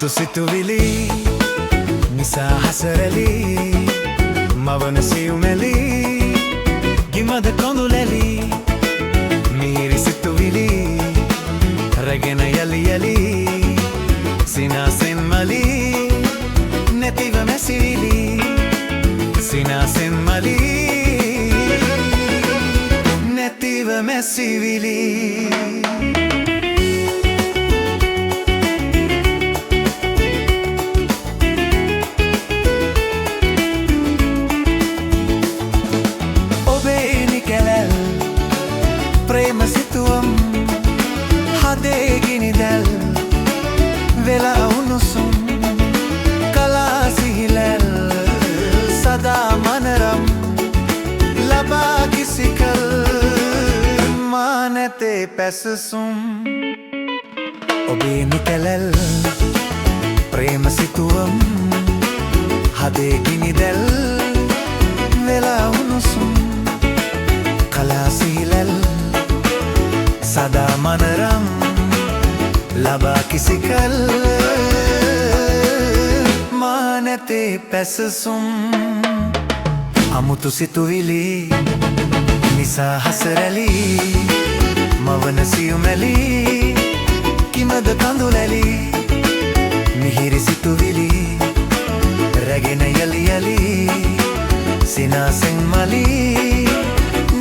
අමුතු සිතුවිලි නිසා හසරැලි මවන සියුමැලි ගිමද කොඳුලැලි මිහිරි සිතුවිලි රැගෙන යලි යලි සිනාසෙන් මලි නැතිව මැසිවිලි සිනාසෙන් මලි නැතිව මැසිවිලි ප්‍රේම සිතුවම් හදේ ගිනිදැල් වෙලා උණුසුම් කලා සිහිලැල් සදා මනරම් ලබා කිසිකල් මා නැතේ පැසසුම් ඔබේ නිකැලැල් ප්‍රේම සිතුවම් හදේ ගිනිදැල් වෙලා උණුසුම් කලා සිහිලැල් සදා මනරම් ලබා කිසිකල් මා නැතේ පැසසුම් අමුතු සිතුවිලි නිසා හසරැලි මවන සියුමැලි කිමද කඳුලැලි මිහිරි සිතුවිලි රැගෙන යලි යලි සිනාසෙන් මලි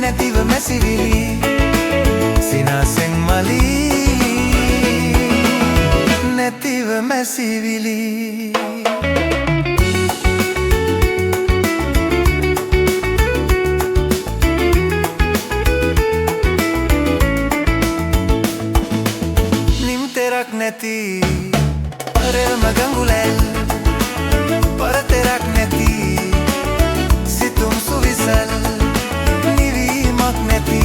නැතිව මැසිවිලි සිනාසෙන් මලි නැතිව මැසිවිලි නිම්තෙරක් නැති පරෙල්ම ගඟුලැල් පරතෙරක් නැති සිතුම් සුවිසල් නිවීමක් නැති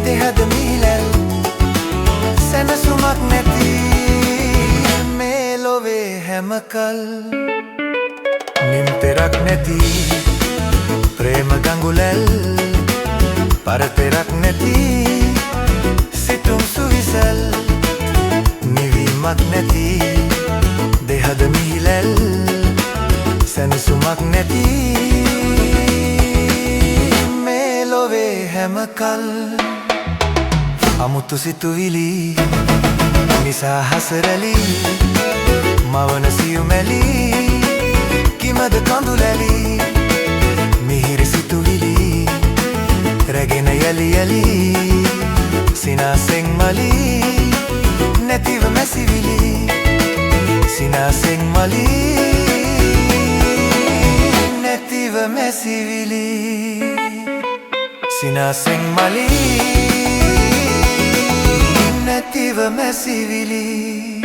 දෙහද මිහිලැල් සැනසුමක් නැති මේ ලොවේ හැමකල් නිම්තෙරක් නැති ප්‍රේම ගඟුලැල් පරතෙරක් නැති සිතුම් සුවිසල් නිවීමක් නැති දෙහද මිහිලැල් සැනසුමක් නැති මේ ලොවේ හැමකල් අමුතු සිතුවිලි නිසා හසරැලි මවන සියුමැලි කිමද කඳුලැලි මිහිරි සිතුවිලි රැගෙන යලි යලි සිනාසෙන් මලි නැතිව මැසිවිලි සිනාසෙන් මලි නැතිව මැසිවිලි සිනාසෙන් මලි නැතිව මැසිවිලි